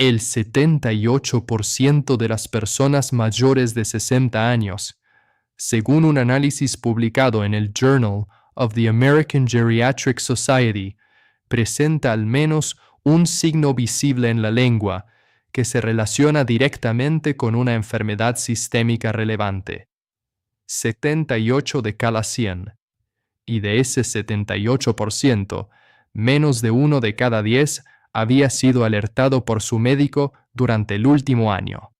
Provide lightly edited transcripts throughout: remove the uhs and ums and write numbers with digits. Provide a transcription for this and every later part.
El 78% de las personas mayores de 60 años, según un análisis publicado en el Journal of the American Geriatric Society, presenta al menos un signo visible en la lengua que se relaciona directamente con una enfermedad sistémica relevante. 78 de cada 100. Y de ese 78%, menos de 1 de cada 10 había sido alertado por su médico durante el último año.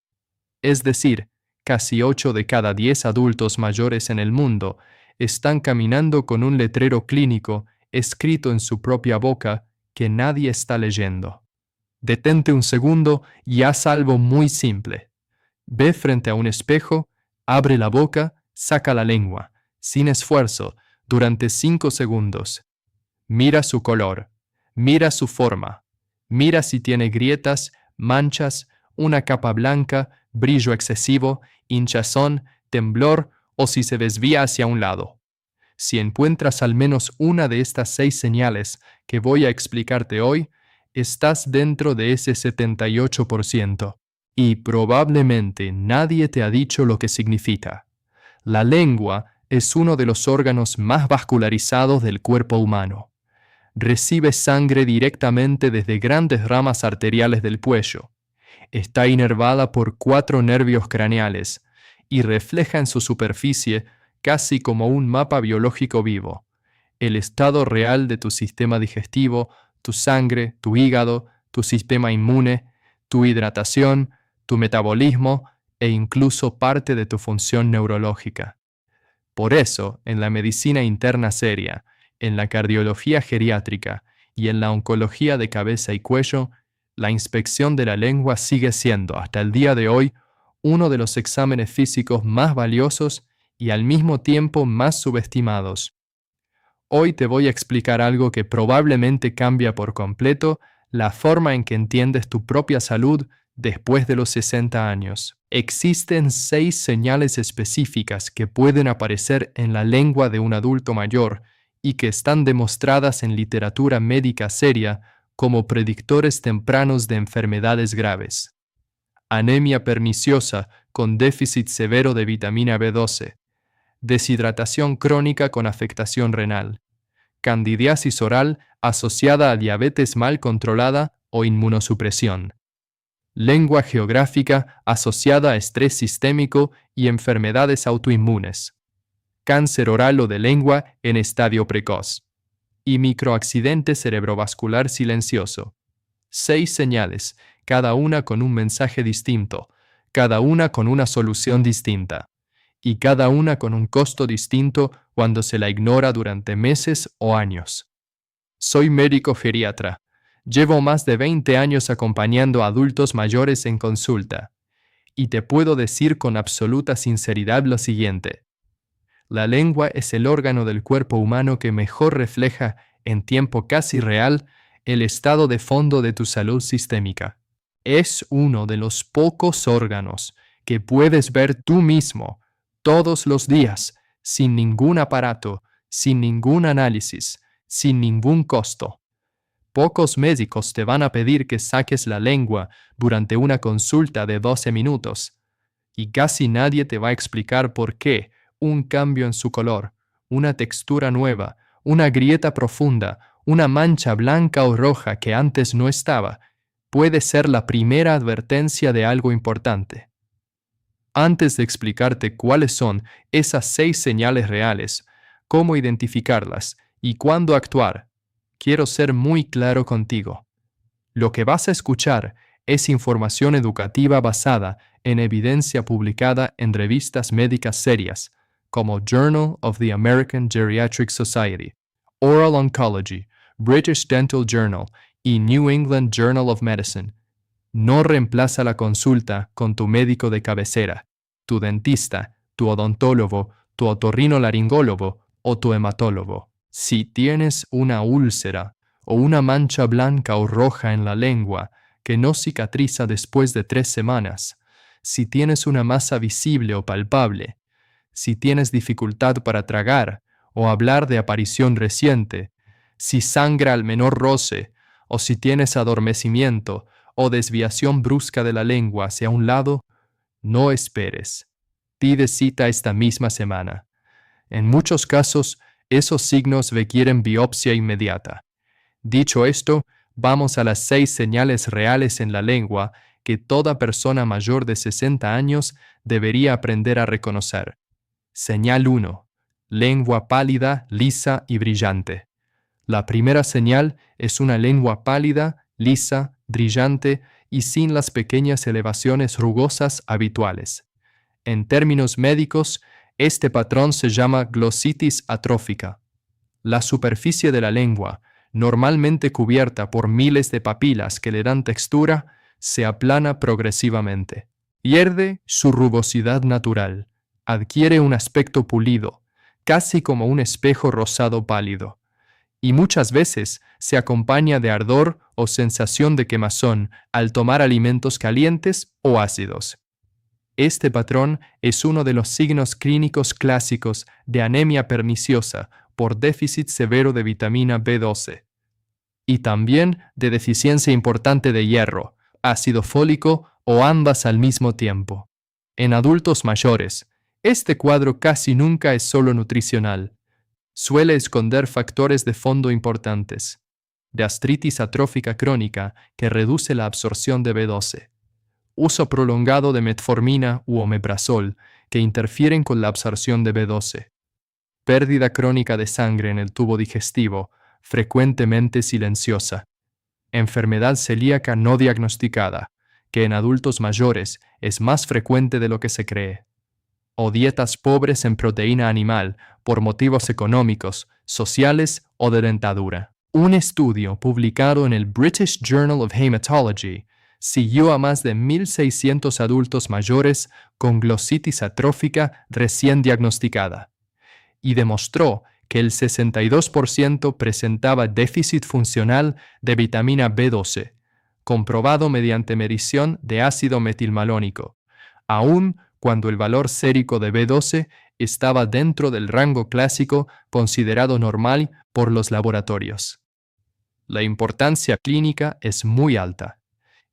Es decir, casi 8 de cada 10 adultos mayores en el mundo están caminando con un letrero clínico escrito en su propia boca que nadie está leyendo. Detente un segundo y haz algo muy simple. Ve frente a un espejo, abre la boca, saca la lengua, sin esfuerzo, durante 5 segundos. Mira su color, mira su forma, mira si tiene grietas, manchas, una capa blanca, brillo excesivo, hinchazón, temblor o si se desvía hacia un lado. Si encuentras al menos una de estas 6 señales que voy a explicarte hoy, estás dentro de ese 78%. Y probablemente nadie te ha dicho lo que significa. La lengua es uno de los órganos más vascularizados del cuerpo humano. Recibe sangre directamente desde grandes ramas arteriales del cuello. Está inervada por 4 nervios craneales y refleja en su superficie, casi como un mapa biológico vivo, el estado real de tu sistema digestivo, tu sangre, tu hígado, tu sistema inmune, tu hidratación, tu metabolismo e incluso parte de tu función neurológica. Por eso, en la medicina interna seria, en la cardiología geriátrica y en la oncología de cabeza y cuello, la inspección de la lengua sigue siendo, hasta el día de hoy, uno de los exámenes físicos más valiosos y al mismo tiempo más subestimados. Hoy te voy a explicar algo que probablemente cambia por completo la forma en que entiendes tu propia salud después de los 60 años. Existen 6 señales específicas que pueden aparecer en la lengua de un adulto mayor y que están demostradas en literatura médica seria como predictores tempranos de enfermedades graves. Anemia perniciosa con déficit severo de vitamina B12, deshidratación crónica con afectación renal, candidiasis oral asociada a diabetes mal controlada o inmunosupresión, lengua geográfica asociada a estrés sistémico y enfermedades autoinmunes, cáncer oral o de lengua en estadio precoz, y microaccidente cerebrovascular silencioso. 6 señales, cada una con un mensaje distinto, cada una con una solución distinta, y cada una con un costo distinto cuando se la ignora durante meses o años. Soy médico geriatra. Llevo más de 20 años acompañando a adultos mayores en consulta, y te puedo decir con absoluta sinceridad lo siguiente. La lengua es el órgano del cuerpo humano que mejor refleja, en tiempo casi real, el estado de fondo de tu salud sistémica. Es uno de los pocos órganos que puedes ver tú mismo todos los días, sin ningún aparato, sin ningún análisis, sin ningún costo. Pocos médicos te van a pedir que saques la lengua durante una consulta de 12 minutos, y casi nadie te va a explicar por qué un cambio en su color, una textura nueva, una grieta profunda, una mancha blanca o roja que antes no estaba, puede ser la primera advertencia de algo importante. Antes de explicarte cuáles son esas 6 señales reales, cómo identificarlas y cuándo actuar, quiero ser muy claro contigo. Lo que vas a escuchar es información educativa basada en evidencia publicada en revistas médicas serias, como Journal of the American Geriatric Society, Oral Oncology, British Dental Journal y New England Journal of Medicine. No reemplaza la consulta con tu médico de cabecera, tu dentista, tu odontólogo, tu otorrinolaringólogo o tu hematólogo. Si tienes una úlcera o una mancha blanca o roja en la lengua que no cicatriza después de 3 semanas, si tienes una masa visible o palpable, si tienes dificultad para tragar o hablar de aparición reciente, si sangra al menor roce o si tienes adormecimiento o desviación brusca de la lengua hacia un lado, no esperes. Pide cita esta misma semana. En muchos casos, esos signos requieren biopsia inmediata. Dicho esto, vamos a las 6 señales reales en la lengua que toda persona mayor de 60 años debería aprender a reconocer. Señal 1. Lengua pálida, lisa y brillante. La primera señal es una lengua pálida, lisa, brillante y sin las pequeñas elevaciones rugosas habituales. En términos médicos, este patrón se llama glositis atrófica. La superficie de la lengua, normalmente cubierta por miles de papilas que le dan textura, se aplana progresivamente. Pierde su rugosidad natural, adquiere un aspecto pulido, casi como un espejo rosado pálido, y muchas veces se acompaña de ardor o sensación de quemazón al tomar alimentos calientes o ácidos. Este patrón es uno de los signos clínicos clásicos de anemia perniciosa por déficit severo de vitamina B12 y también de deficiencia importante de hierro, ácido fólico o ambas al mismo tiempo. En adultos mayores, este cuadro casi nunca es solo nutricional. Suele esconder factores de fondo importantes: gastritis atrófica crónica que reduce la absorción de B12, uso prolongado de metformina u omeprazol que interfieren con la absorción de B12, pérdida crónica de sangre en el tubo digestivo, frecuentemente silenciosa, enfermedad celíaca no diagnosticada, que en adultos mayores es más frecuente de lo que se cree, o dietas pobres en proteína animal por motivos económicos, sociales o de dentadura. Un estudio publicado en el British Journal of Hematology siguió a más de 1.600 adultos mayores con glositis atrófica recién diagnosticada y demostró que el 62% presentaba déficit funcional de vitamina B12, comprobado mediante medición de ácido metilmalónico, aun cuando el valor sérico de B12 estaba dentro del rango clásico considerado normal por los laboratorios. La importancia clínica es muy alta.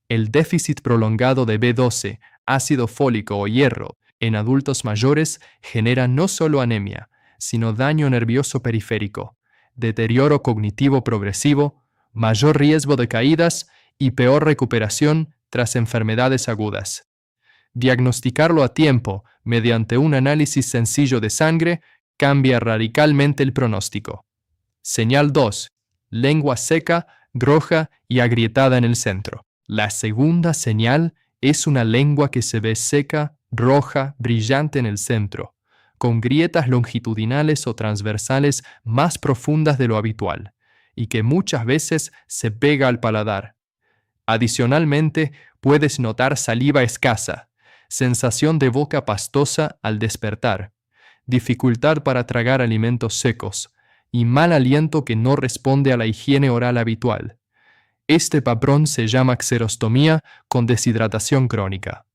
El déficit prolongado de B12, ácido fólico o hierro en adultos mayores genera no solo anemia, sino daño nervioso periférico, deterioro cognitivo progresivo, mayor riesgo de caídas y peor recuperación tras enfermedades agudas. Diagnosticarlo a tiempo mediante un análisis sencillo de sangre cambia radicalmente el pronóstico. Señal 2. Lengua seca, roja y agrietada en el centro. La segunda señal es una lengua que se ve seca, roja, brillante en el centro, con grietas longitudinales o transversales más profundas de lo habitual, y que muchas veces se pega al paladar. Adicionalmente, puedes notar saliva escasa, sensación de boca pastosa al despertar, dificultad para tragar alimentos secos y mal aliento que no responde a la higiene oral habitual. Este patrón se llama xerostomía con deshidratación crónica.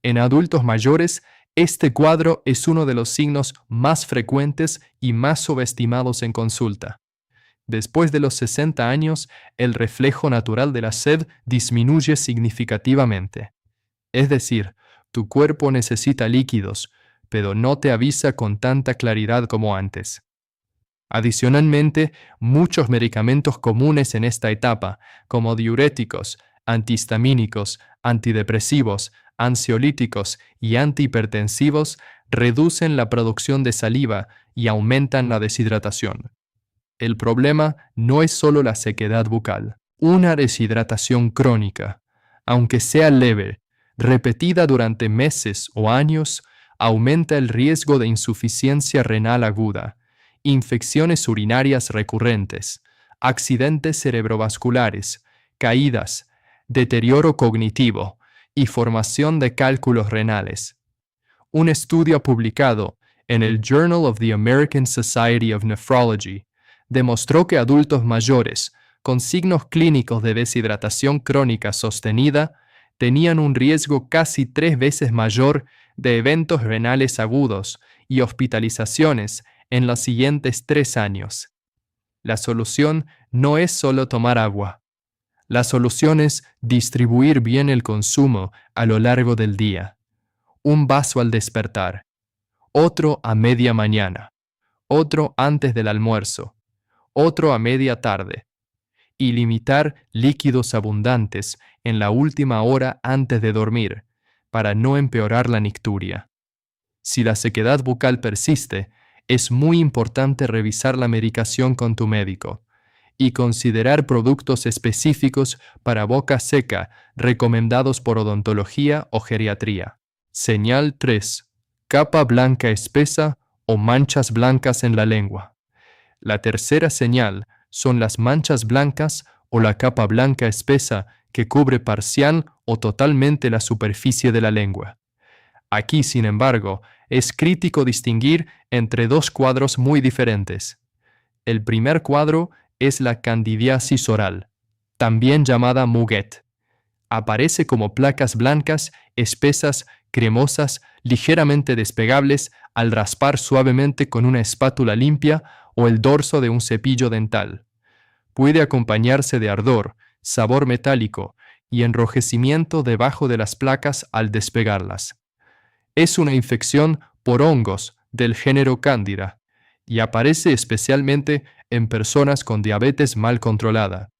En adultos mayores, este cuadro es uno de los signos más frecuentes y más subestimados en consulta. Después de los 60 años, el reflejo natural de la sed disminuye significativamente. Es decir, tu cuerpo necesita líquidos, pero no te avisa con tanta claridad como antes. Adicionalmente, muchos medicamentos comunes en esta etapa, como diuréticos, antihistamínicos, antidepresivos, ansiolíticos y antihipertensivos, reducen la producción de saliva y aumentan la deshidratación. El problema no es solo la sequedad bucal. Una deshidratación crónica, aunque sea leve, repetida durante meses o años, aumenta el riesgo de insuficiencia renal aguda, infecciones urinarias recurrentes, accidentes cerebrovasculares, caídas, deterioro cognitivo y formación de cálculos renales. Un estudio publicado en el Journal of the American Society of Nephrology demostró que adultos mayores con signos clínicos de deshidratación crónica sostenida tenían un riesgo casi 3 veces mayor de eventos renales agudos y hospitalizaciones en los siguientes 3 años. La solución no es solo tomar agua. La solución es distribuir bien el consumo a lo largo del día. Un vaso al despertar, otro a media mañana, otro antes del almuerzo, otro a media tarde, y limitar líquidos abundantes en la última hora antes de dormir, para no empeorar la nicturia. Si la sequedad bucal persiste, es muy importante revisar la medicación con tu médico y considerar productos específicos para boca seca recomendados por odontología o geriatría. Señal 3. Capa blanca espesa o manchas blancas en la lengua. La tercera señal son las manchas blancas o la capa blanca espesa que cubre parcial o totalmente la superficie de la lengua. Aquí, sin embargo, es crítico distinguir entre dos cuadros muy diferentes. El primer cuadro es la candidiasis oral, también llamada muguet. Aparece como placas blancas, espesas, cremosas, ligeramente despegables al raspar suavemente con una espátula limpia o el dorso de un cepillo dental. Puede acompañarse de ardor, sabor metálico y enrojecimiento debajo de las placas al despegarlas. Es una infección por hongos del género Cándida y aparece especialmente en personas con diabetes mal controlada,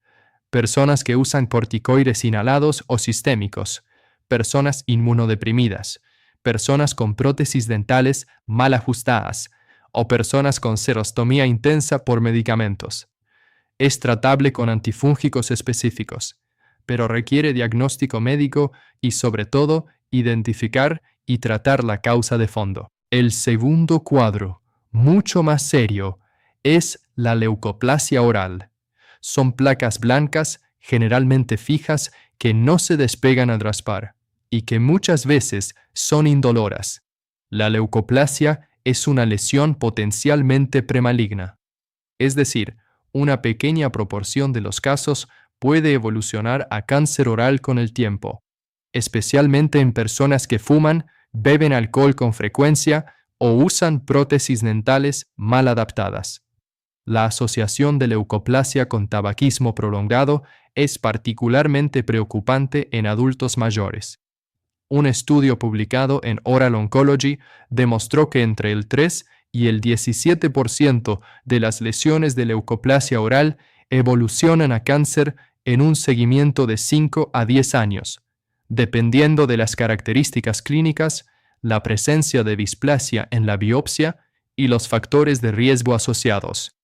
personas que usan corticoides inhalados o sistémicos, personas inmunodeprimidas, personas con prótesis dentales mal ajustadas o personas con serostomía intensa por medicamentos. Es tratable con antifúngicos específicos, pero requiere diagnóstico médico y, sobre todo, identificar y tratar la causa de fondo. El segundo cuadro, mucho más serio, es la leucoplasia oral. Son placas blancas, generalmente fijas, que no se despegan al raspar y que muchas veces son indoloras. La leucoplasia es una lesión potencialmente premaligna. Es decir, una pequeña proporción de los casos puede evolucionar a cáncer oral con el tiempo, especialmente en personas que fuman, beben alcohol con frecuencia o usan prótesis dentales mal adaptadas. La asociación de leucoplasia con tabaquismo prolongado es particularmente preocupante en adultos mayores. Un estudio publicado en Oral Oncology demostró que entre el 3 y el 17% de las lesiones de leucoplasia oral evolucionan a cáncer en un seguimiento de 5 a 10 años, dependiendo de las características clínicas, la presencia de displasia en la biopsia y los factores de riesgo asociados.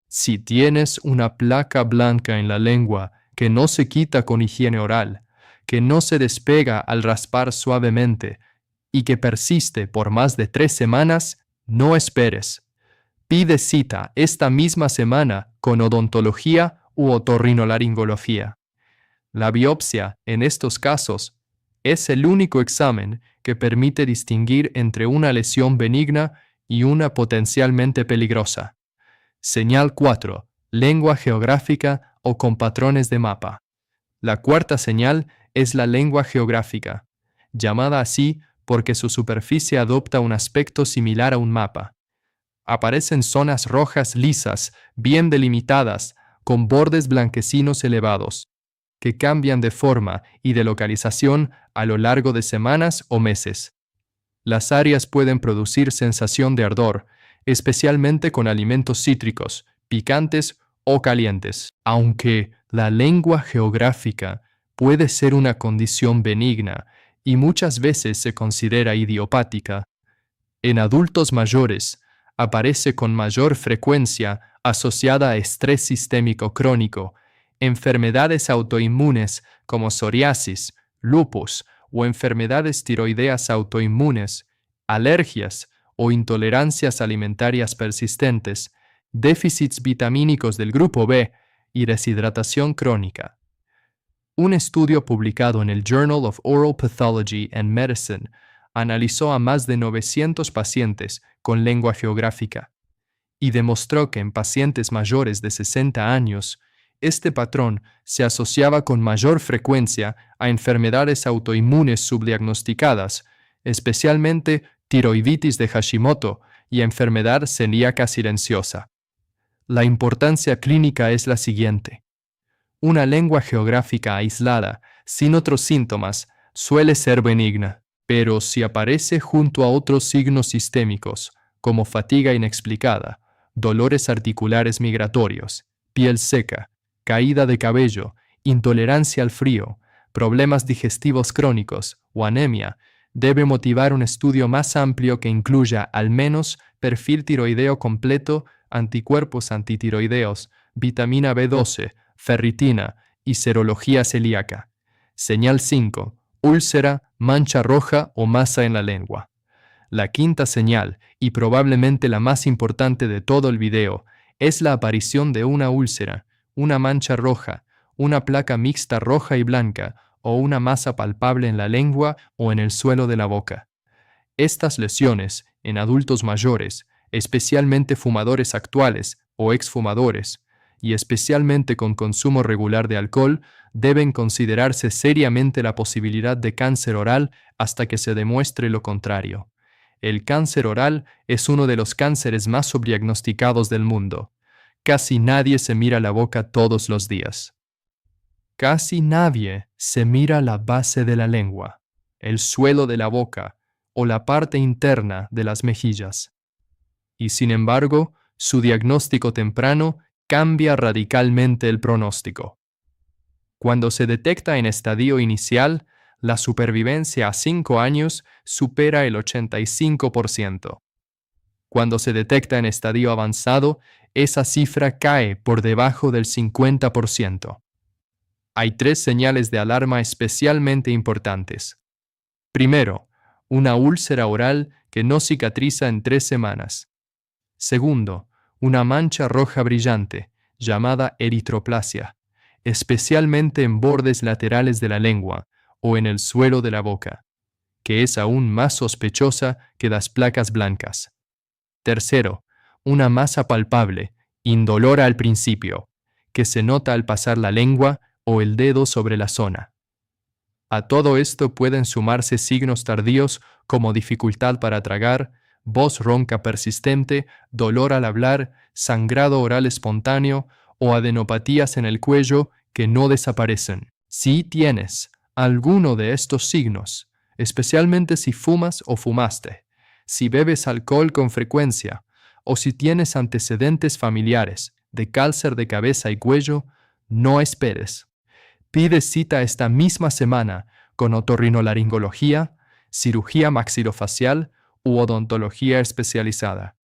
Si tienes una placa blanca en la lengua que no se quita con higiene oral, que no se despega al raspar suavemente y que persiste por más de 3 semanas, no esperes. Pide cita esta misma semana con odontología u otorrinolaringología. La biopsia, en estos casos, es el único examen que permite distinguir entre una lesión benigna y una potencialmente peligrosa. Señal 4. Lengua geográfica o con patrones de mapa. La cuarta señal es la lengua geográfica, llamada así porque su superficie adopta un aspecto similar a un mapa. Aparecen zonas rojas lisas, bien delimitadas, con bordes blanquecinos elevados, que cambian de forma y de localización a lo largo de semanas o meses. Las áreas pueden producir sensación de ardor, especialmente con alimentos cítricos, picantes o calientes. Aunque la lengua geográfica puede ser una condición benigna y muchas veces se considera idiopática, en adultos mayores aparece con mayor frecuencia asociada a estrés sistémico crónico, enfermedades autoinmunes como psoriasis, lupus o enfermedades tiroideas autoinmunes, alergias o intolerancias alimentarias persistentes, déficits vitamínicos del grupo B y deshidratación crónica. Un estudio publicado en el Journal of Oral Pathology and Medicine analizó a más de 900 pacientes con lengua geográfica y demostró que en pacientes mayores de 60 años, este patrón se asociaba con mayor frecuencia a enfermedades autoinmunes subdiagnosticadas, especialmente tiroiditis de Hashimoto y enfermedad celíaca silenciosa. La importancia clínica es la siguiente. Una lengua geográfica aislada, sin otros síntomas, suele ser benigna, pero si aparece junto a otros signos sistémicos, como fatiga inexplicada, dolores articulares migratorios, piel seca, caída de cabello, intolerancia al frío, problemas digestivos crónicos o anemia, debe motivar un estudio más amplio que incluya al menos perfil tiroideo completo, anticuerpos antitiroideos, vitamina B12, ferritina y serología celíaca. Señal 5. Úlcera, mancha roja o masa en la lengua. La quinta señal, y probablemente la más importante de todo el video, es la aparición de una úlcera, una mancha roja, una placa mixta roja y blanca o una masa palpable en la lengua o en el suelo de la boca. Estas lesiones, en adultos mayores, especialmente fumadores actuales o exfumadores, y especialmente con consumo regular de alcohol, deben considerarse seriamente la posibilidad de cáncer oral hasta que se demuestre lo contrario. El cáncer oral es uno de los cánceres más subdiagnosticados del mundo. Casi nadie se mira la boca todos los días. Casi nadie se mira la base de la lengua, el suelo de la boca o la parte interna de las mejillas. Y sin embargo, su diagnóstico temprano cambia radicalmente el pronóstico. Cuando se detecta en estadio inicial, la supervivencia a 5 años supera el 85%. Cuando se detecta en estadio avanzado, esa cifra cae por debajo del 50%. Hay 3 señales de alarma especialmente importantes. Primero, una úlcera oral que no cicatriza en 3 semanas. Segundo, una mancha roja brillante, llamada eritroplasia, especialmente en bordes laterales de la lengua o en el suelo de la boca, que es aún más sospechosa que las placas blancas. Tercero, una masa palpable, indolora al principio, que se nota al pasar la lengua o el dedo sobre la zona. A todo esto pueden sumarse signos tardíos como dificultad para tragar, voz ronca persistente, dolor al hablar, sangrado oral espontáneo o adenopatías en el cuello que no desaparecen. Si tienes alguno de estos signos, especialmente si fumas o fumaste, si bebes alcohol con frecuencia o si tienes antecedentes familiares de cáncer de cabeza y cuello, no esperes. Pide cita esta misma semana con otorrinolaringología, cirugía maxilofacial u odontología especializada.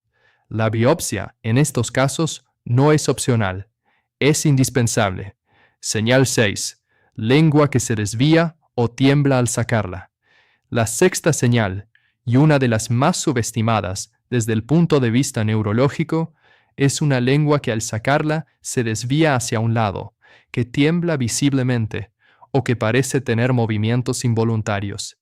La biopsia, en estos casos, no es opcional, es indispensable. Señal 6. Lengua que se desvía o tiembla al sacarla. La sexta señal, y una de las más subestimadas desde el punto de vista neurológico, es una lengua que al sacarla se desvía hacia un lado, que tiembla visiblemente o que parece tener movimientos involuntarios.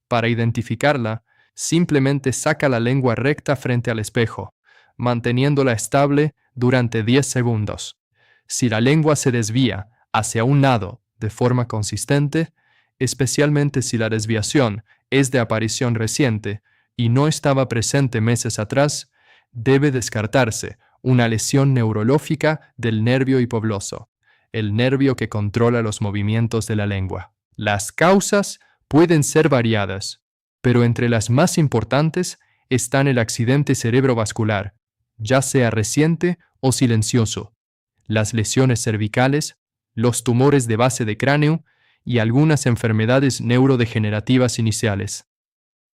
Para identificarla, simplemente saca la lengua recta frente al espejo, manteniéndola estable durante 10 segundos. Si la lengua se desvía hacia un lado de forma consistente, especialmente si la desviación es de aparición reciente y no estaba presente meses atrás, debe descartarse una lesión neurológica del nervio hipogloso, el nervio que controla los movimientos de la lengua. Las causas pueden ser variadas, pero entre las más importantes están el accidente cerebrovascular, ya sea reciente o silencioso, las lesiones cervicales, los tumores de base de cráneo y algunas enfermedades neurodegenerativas iniciales.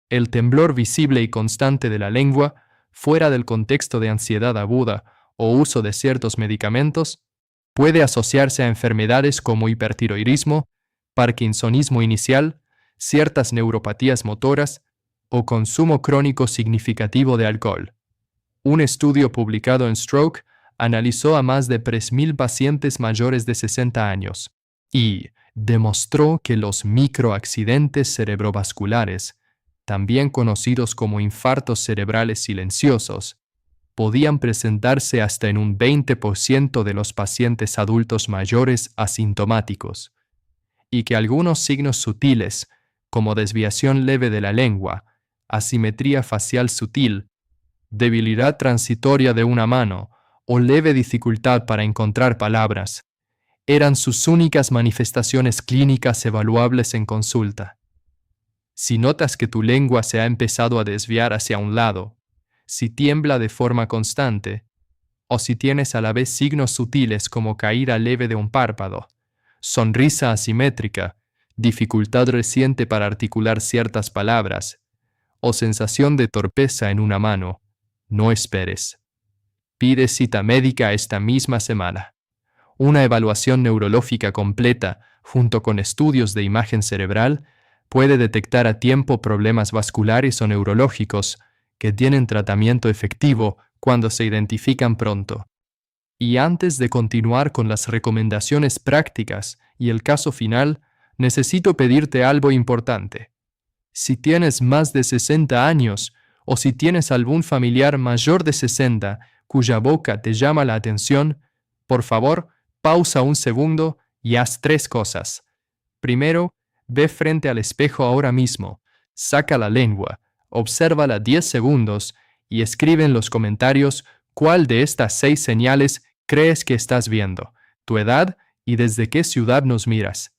El temblor visible y constante de la lengua, fuera del contexto de ansiedad aguda o uso de ciertos medicamentos, puede asociarse a enfermedades como hipertiroidismo, parkinsonismo inicial, ciertas neuropatías motoras o consumo crónico significativo de alcohol. Un estudio publicado en Stroke analizó a más de 3.000 pacientes mayores de 60 años y demostró que los microaccidentes cerebrovasculares, también conocidos como infartos cerebrales silenciosos, podían presentarse hasta en un 20% de los pacientes adultos mayores asintomáticos, y que algunos signos sutiles, como desviación leve de la lengua, asimetría facial sutil, debilidad transitoria de una mano o leve dificultad para encontrar palabras, eran sus únicas manifestaciones clínicas evaluables en consulta. Si notas que tu lengua se ha empezado a desviar hacia un lado, si tiembla de forma constante, o si tienes a la vez signos sutiles como caída leve de un párpado, sonrisa asimétrica, dificultad reciente para articular ciertas palabras, o sensación de torpeza en una mano, no esperes. Pide cita médica esta misma semana. Una evaluación neurológica completa, junto con estudios de imagen cerebral, puede detectar a tiempo problemas vasculares o neurológicos que tienen tratamiento efectivo cuando se identifican pronto. Y antes de continuar con las recomendaciones prácticas y el caso final, necesito pedirte algo importante. Si tienes más de 60 años o si tienes algún familiar mayor de 60 cuya boca te llama la atención, por favor, pausa un segundo y haz 3 cosas. Primero, ve frente al espejo ahora mismo, saca la lengua, obsérvala 10 segundos y escribe en los comentarios cuál de estas 6 señales crees que estás viendo, tu edad y desde qué ciudad nos miras.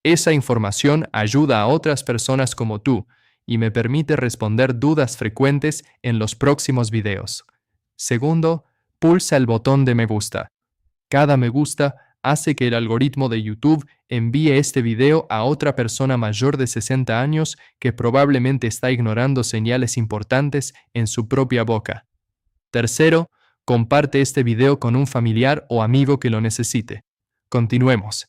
Esa información ayuda a otras personas como tú y me permite responder dudas frecuentes en los próximos videos. Segundo, pulsa el botón de me gusta. Cada me gusta hace que el algoritmo de YouTube envíe este video a otra persona mayor de 60 años que probablemente está ignorando señales importantes en su propia boca. Tercero, comparte este video con un familiar o amigo que lo necesite. Continuemos.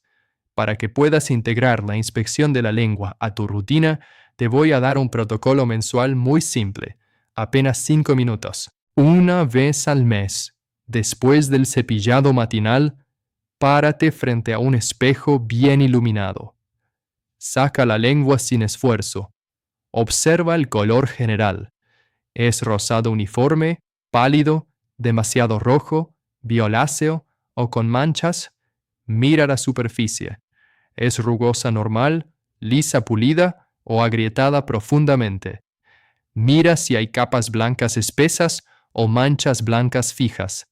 Para que puedas integrar la inspección de la lengua a tu rutina, te voy a dar un protocolo mensual muy simple, apenas 5 minutos. Una vez al mes, después del cepillado matinal, párate frente a un espejo bien iluminado. Saca la lengua sin esfuerzo. Observa el color general. ¿Es rosado uniforme, pálido, demasiado rojo, violáceo o con manchas? Mira la superficie. ¿Es rugosa normal, lisa pulida o agrietada profundamente? Mira si hay capas blancas espesas o manchas blancas fijas.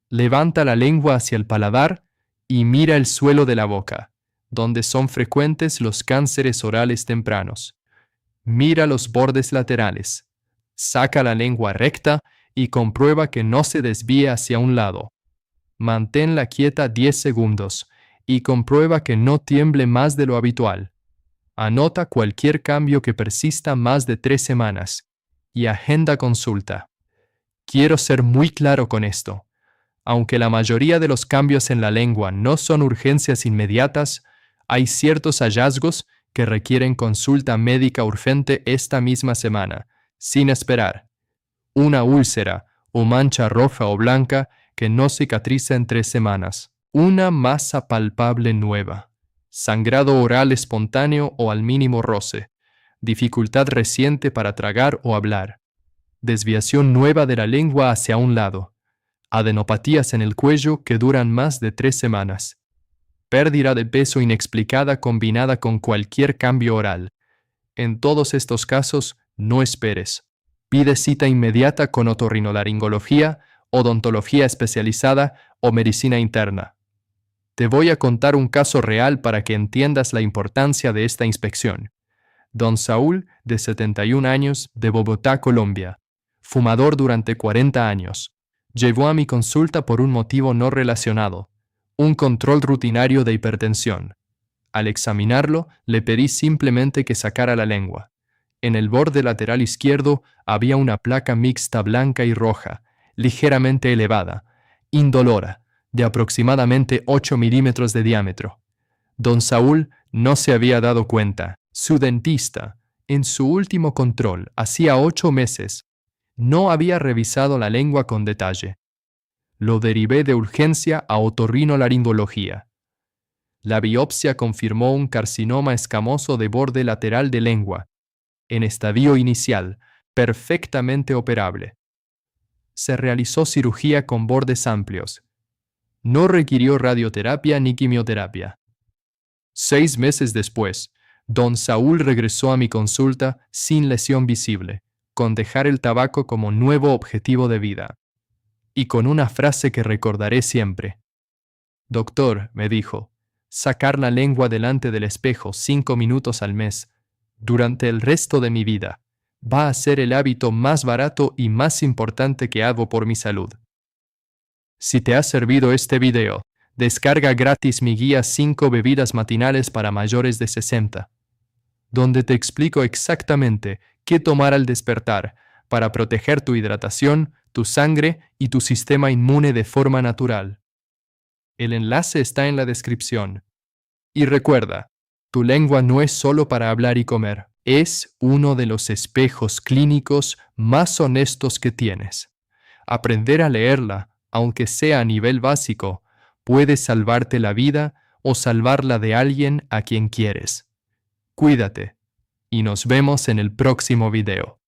Levanta la lengua hacia el paladar y mira el suelo de la boca, donde son frecuentes los cánceres orales tempranos. Mira los bordes laterales. Saca la lengua recta y comprueba que no se desvíe hacia un lado. Manténla quieta 10 segundos y comprueba que no tiemble más de lo habitual. Anota cualquier cambio que persista más de 3 semanas y agenda consulta. Quiero ser muy claro con esto. Aunque la mayoría de los cambios en la lengua no son urgencias inmediatas, hay ciertos hallazgos que requieren consulta médica urgente esta misma semana, sin esperar. Una úlcera o mancha roja o blanca que no cicatriza en 3 semanas. Una masa palpable nueva. Sangrado oral espontáneo o al mínimo roce. Dificultad reciente para tragar o hablar. Desviación nueva de la lengua hacia un lado. Adenopatías en el cuello que duran más de 3 semanas. Pérdida de peso inexplicada combinada con cualquier cambio oral. En todos estos casos, no esperes. Pide cita inmediata con otorrinolaringología, odontología especializada o medicina interna. Te voy a contar un caso real para que entiendas la importancia de esta inspección. Don Saúl, de 71 años, de Bogotá, Colombia, fumador durante 40 años. Llevó a mi consulta por un motivo no relacionado, un control rutinario de hipertensión. Al examinarlo, le pedí simplemente que sacara la lengua. En el borde lateral izquierdo había una placa mixta blanca y roja, ligeramente elevada, indolora, de aproximadamente 8 milímetros de diámetro. Don Saúl no se había dado cuenta. Su dentista, en su último control, hacía 8 meses, no había revisado la lengua con detalle. Lo derivé de urgencia a otorrinolaringología. La biopsia confirmó un carcinoma escamoso de borde lateral de lengua, en estadio inicial, perfectamente operable. Se realizó cirugía con bordes amplios. No requirió radioterapia ni quimioterapia. 6 meses después, don Saúl regresó a mi consulta sin lesión visible, con dejar el tabaco como nuevo objetivo de vida. Y con una frase que recordaré siempre. Doctor, me dijo, sacar la lengua delante del espejo 5 minutos al mes durante el resto de mi vida. Va a ser el hábito más barato y más importante que hago por mi salud. Si te ha servido este video, descarga gratis mi guía 5 bebidas matinales para mayores de 60, donde te explico exactamente qué tomar al despertar para proteger tu hidratación, tu sangre y tu sistema inmune de forma natural. El enlace está en la descripción. Y recuerda, tu lengua no es solo para hablar y comer, es uno de los espejos clínicos más honestos que tienes. Aprender a leerla, aunque sea a nivel básico, puede salvarte la vida o salvarla de alguien a quien quieres. Cuídate y nos vemos en el próximo video.